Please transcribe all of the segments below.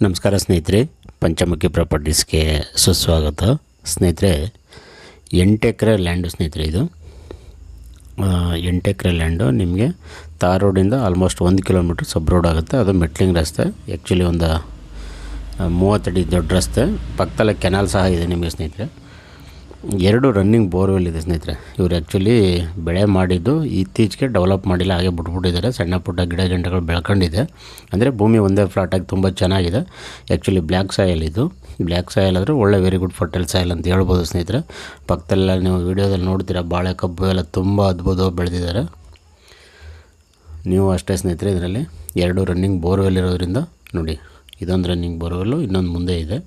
ನಮಸ್ಕಾರ ಸ್ನೇಹಿತರೆ, ಪಂಚಮುಖಿ ಪ್ರಾಪರ್ಟೀಸ್ಗೆ ಸುಸ್ವಾಗತ. ಸ್ನೇಹಿತರೆ, 8 ಎಕರೆ ಲ್ಯಾಂಡು ಸ್ನೇಹಿತರೆ. ಇದು 8 ಎಕರೆ ಲ್ಯಾಂಡು ನಿಮಗೆ ತಾರ್ ರೋಡಿಂದ ಆಲ್ಮೋಸ್ಟ್ 1 ಕಿಲೋಮೀಟ್ರ್ ಸಬ್ ರೋಡ್ ಆಗುತ್ತೆ. ಅದು ಮೆಟ್ಲಿಂಗ್ ರಸ್ತೆ, ಆ್ಯಕ್ಚುಲಿ ಒಂದು 30 ಅಡಿ ದೊಡ್ಡ ರಸ್ತೆ. ಪಕ್ಕದಲ್ಲೇ ಕೆನಾಲ್ ಸಹ ಇದೆ ನಿಮಗೆ ಸ್ನೇಹಿತರೆ. 2 ರನ್ನಿಂಗ್ ಬೋರ್ವೆಲ್ ಇದೆ ಸ್ನೇಹಿತರೆ. ಇವರು ಆ್ಯಕ್ಚುಲಿ ಬೆಳೆ ಮಾಡಿದ್ದು ಇತ್ತೀಚೆಗೆ ಡೆವಲಪ್ ಮಾಡಿಲ್ಲ, ಹಾಗೆ ಬಿಟ್ಬಿಟ್ಟಿದ್ದಾರೆ. ಸಣ್ಣ ಪುಟ್ಟ ಗಿಡ ಗಂಟೆಗಳು ಬೆಳ್ಕೊಂಡಿದೆ. ಅಂದರೆ ಭೂಮಿ ಒಂದೇ ಫ್ಲಾಟಾಗಿ ತುಂಬ ಚೆನ್ನಾಗಿದೆ. ಆ್ಯಕ್ಚುಲಿ ಬ್ಲ್ಯಾಕ್ ಸಾಯಲ್ ಇದು. ಬ್ಲ್ಯಾಕ್ ಸಾಯಲ್ ಆದರೆ ಒಳ್ಳೆ ವೆರಿ ಗುಡ್ ಫರ್ಟೈಲ್ ಸಾಯಲ್ ಅಂತ ಹೇಳ್ಬೋದು ಸ್ನೇಹಿತರೆ. ಪಕ್ಕದಲ್ಲ ನೀವು ವೀಡಿಯೋದಲ್ಲಿ ನೋಡ್ತೀರಾ, ಬಾಳೆ ಕಬ್ಬು ಎಲ್ಲ ತುಂಬ ಅದ್ಭುತವಾಗಿ ಬೆಳೆದಿದ್ದಾರೆ. ನೀವು ಅಷ್ಟೇ ಸ್ನೇಹಿತರೆ, ಇದರಲ್ಲಿ 2 ರನ್ನಿಂಗ್ ಬೋರ್ವೆಲ್ ಇರೋದ್ರಿಂದ ನೋಡಿ, ಇದೊಂದು ರನ್ನಿಂಗ್ ಬೋರ್ವೆಲ್ಲು, ಇನ್ನೊಂದು ಮುಂದೆ ಇದೆ.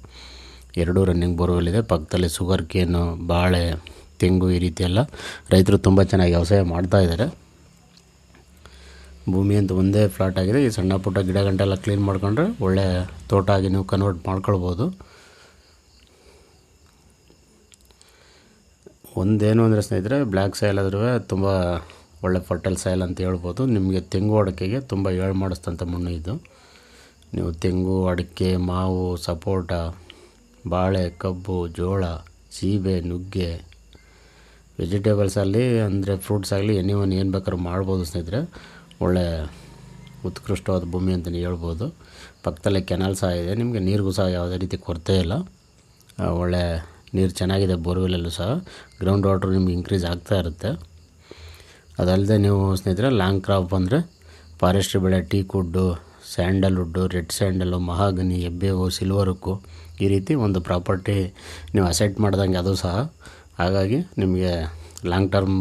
2 ರನ್ನಿಂಗ್ ಬೋರ್ವೆಲ್ ಇದೆ. ಪಕ್ಕದಲ್ಲಿ ಶುಗರ್ ಕೇನು, ಬಾಳೆ, ತೆಂಗು ಈ ರೀತಿ ಎಲ್ಲ ರೈತರು ತುಂಬ ಚೆನ್ನಾಗಿ ವ್ಯವಸಾಯ ಮಾಡ್ತಾಯಿದ್ದಾರೆ. ಭೂಮಿ ಅಂತ ಒಂದೇ ಫ್ಲಾಟ್ ಆಗಿದೆ. ಈ ಸಣ್ಣ ಪುಟ್ಟ ಗಿಡ ಗಂಟೆಲ್ಲ ಕ್ಲೀನ್ ಮಾಡ್ಕೊಂಡ್ರೆ ಒಳ್ಳೆ ತೋಟ ಆಗಿ ನೀವು ಕನ್ವರ್ಟ್ ಮಾಡ್ಕೊಳ್ಬೋದು. ಒಂದೇನು ಅಂದರೆ ಸ್ನೇಹಿತರೆ, ಬ್ಲ್ಯಾಕ್ ಸಾಯಿಲ್ ಆದ್ರೂ ತುಂಬ ಒಳ್ಳೆ ಫರ್ಟೈಲ್ ಸಾಯಿಲ್ ಅಂತ ಹೇಳ್ಬೋದು. ನಿಮಗೆ ತೆಂಗು ಅಡಿಕೆಗೆ ತುಂಬ ಏಳು ಮಾಡಿಸ್ತಂಥ ಮಣ್ಣು ಇದು. ನೀವು ತೆಂಗು, ಅಡಿಕೆ, ಮಾವು, ಸಪೋಟ, ಬಾಳೆ, ಕಬ್ಬು, ಜೋಳ, ಸೀಬೆ, ನುಗ್ಗೆ, ವೆಜಿಟೇಬಲ್ಸಲ್ಲಿ ಅಂದರೆ ಫ್ರೂಟ್ಸ್ ಆಗಲಿ ಎನಿವನ್ ಏನು ಬೇಕಾದ್ರೂ ಮಾಡ್ಬೋದು ಸ್ನೇಹಿತರೆ. ಒಳ್ಳೆ ಉತ್ಕೃಷ್ಟವಾದ ಭೂಮಿ ಅಂತಲೇ ಹೇಳ್ಬೋದು. ಪಕ್ಕದಲ್ಲೇ ಕೆನಾಲ್ ಸಹ ಇದೆ. ನಿಮಗೆ ನೀರಿಗೂ ಸಹ ಯಾವುದೇ ರೀತಿ ಕೊರತೆ ಇಲ್ಲ. ಒಳ್ಳೆ ನೀರು ಚೆನ್ನಾಗಿದೆ ಬೋರ್ವೆಲ್ಲಲ್ಲೂ ಸಹ. ಗ್ರೌಂಡ್ ವಾಟ್ರ್ ನಿಮ್ಗೆ ಇನ್ಕ್ರೀಸ್ ಆಗ್ತಾ ಇರುತ್ತೆ. ಅದಲ್ಲದೆ ನೀವು ಸ್ನೇಹಿತರೆ, ಲಾಂಗ್ ಕ್ರಾಪ್ ಅಂದರೆ ಫಾರೆಸ್ಟ್ರಿ ಬೆಳೆ, teak wood, sandalwood, red sandal, mahogany, ಹೆಬ್ಬೇವು, ಸಿಲ್ವರುಕ್ಕು ಈ ರೀತಿ ಒಂದು ಪ್ರಾಪರ್ಟಿ ನೀವು ಅಸೆಟ್ ಮಾಡ್ದಂಗೆ ಅದು ಸಹ. ಹಾಗಾಗಿ ನಿಮಗೆ ಲಾಂಗ್ ಟರ್ಮ್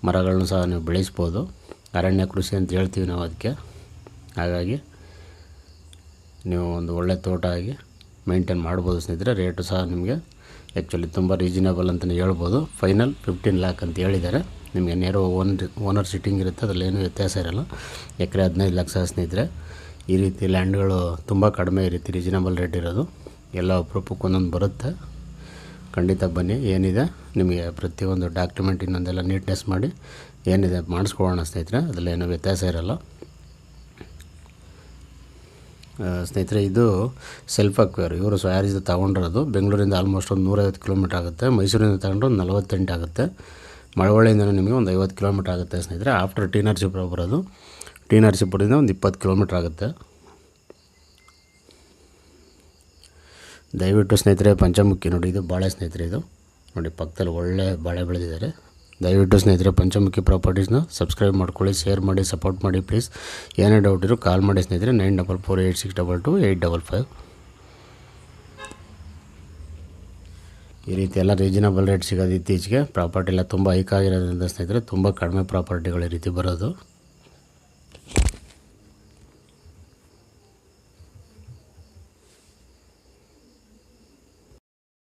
ಮರಗಳನ್ನು ಸಹ ನೀವು ಬೆಳೆಸ್ಬೋದು. ಅರಣ್ಯ ಕೃಷಿ ಅಂತ ಹೇಳ್ತೀವಿ ನಾವು ಅದಕ್ಕೆ. ಹಾಗಾಗಿ ನೀವು ಒಂದು ಒಳ್ಳೆ ತೋಟ ಆಗಿ ಮೇಂಟೈನ್ ಮಾಡ್ಬೋದು ಸ್ನೇಹಿತರೆ. ರೇಟು ಸಹ ನಿಮಗೆ ಆ್ಯಕ್ಚುಲಿ ತುಂಬ ರೀಸನೇಬಲ್ ಅಂತಲೇ ಹೇಳ್ಬೋದು. ಫೈನಲ್ 15 ಲ್ಯಾಕ್ ಅಂತ ಹೇಳಿದ್ದಾರೆ. ನಿಮಗೆ ನೇರ ಓನರ್ ಸಿಟ್ಟಿಂಗ್ ಇರುತ್ತೆ, ಅದರಲ್ಲೇನು ವ್ಯತ್ಯಾಸ ಇರೋಲ್ಲ. ಎಕರೆ 15 ಲಕ್ಷ ಸ್ನೇಹಿತರೆ. ಈ ರೀತಿ ಲ್ಯಾಂಡ್ಗಳು ತುಂಬ ಕಡಿಮೆ ಈ ರೀತಿ ರೀಸನೇಬಲ್ ರೇಟ್ ಇರೋದು. ಎಲ್ಲ ಅಪರೂಪಕ್ಕೆ ಒಂದೊಂದು ಬರುತ್ತೆ. ಖಂಡಿತ ಬನ್ನಿ, ಏನಿದೆ ನಿಮಗೆ ಪ್ರತಿಯೊಂದು ಡಾಕ್ಯುಮೆಂಟ್ ಇನ್ನೊಂದೆಲ್ಲ ನೀಟ್ನೆಸ್ ಮಾಡಿ ಏನಿದೆ ಮಾಡಿಸ್ಕೊಳ್ಳೋಣ ಸ್ನೇಹಿತರೆ. ಅದರಲ್ಲೇನು ವ್ಯತ್ಯಾಸ ಇರೋಲ್ಲ. ಸ್ನೇಹಿತರೆ, ಇದು ಸೆಲ್ಫ್ ಅಕ್ವೇರ್. ಇವರು ಸ್ವಯಾರಿದ ತೊಗೊಂಡಿರೋದು. ಬೆಂಗಳೂರಿಂದ ಆಲ್ಮೋಸ್ಟ್ ಒಂದು 150 ಕಿಲೋಮೀಟ್ರ್ ಆಗುತ್ತೆ. ಮೈಸೂರಿಂದ ತಗೊಂಡ್ರೆ ಒಂದು 48 ಆಗುತ್ತೆ. ಮಳವಳ್ಳಿಯಿಂದ ನಿಮಗೆ ಒಂದು 50 ಕಿಲೋಮೀಟ್ರ್ ಆಗುತ್ತೆ ಸ್ನೇಹಿತರೆ. ಆಫ್ಟರ್ ಟಿ ನರಸೀಪುರ ಬರೋದು. ಟಿ ನರಸೀಪುರದಿಂದ ಒಂದು 20 ಕಿಲೋಮೀಟ್ರ್ ಆಗುತ್ತೆ. ದಯವಿಟ್ಟು ಸ್ನೇಹಿತರೆ, ಪಂಚಮುಖಿ ನೋಡಿ, ಇದು ಬಾಳೆ ಸ್ನೇಹಿತರೆ. ಇದು ನೋಡಿ, ಪಕ್ಕದಲ್ಲಿ ಒಳ್ಳೆ ಬಾಳೆ ಬೆಳೆದಿದ್ದಾರೆ. ದಯವಿಟ್ಟು ಸ್ನೇಹಿತರೆ, ಪಂಚಮುಖಿ ಪ್ರಾಪರ್ಟೀಸ್ನ ಸಬ್ಸ್ಕ್ರೈಬ್ ಮಾಡ್ಕೊಳ್ಳಿ, ಶೇರ್ ಮಾಡಿ, ಸಪೋರ್ಟ್ ಮಾಡಿ ಪ್ಲೀಸ್. ಏನೇ ಡೌಟ್ ಇರೋ ಕಾಲ್ ಮಾಡಿ ಸ್ನೇಹಿತರೆ. 9448622855. ಈ ರೀತಿ ಎಲ್ಲ ರೀಸನಬಲ್ ರೇಟ್ ಸಿಗೋದು. ಇತ್ತೀಚೆಗೆ ಪ್ರಾಪರ್ಟಿ ಎಲ್ಲ ತುಂಬ ಹೈಕ್ ಆಗಿರೋದ್ರಿಂದ ಸ್ನೇಹಿತರೆ, ತುಂಬ ಕಡಿಮೆ ಪ್ರಾಪರ್ಟಿಗಳು ಈ ರೀತಿ ಬರೋದು.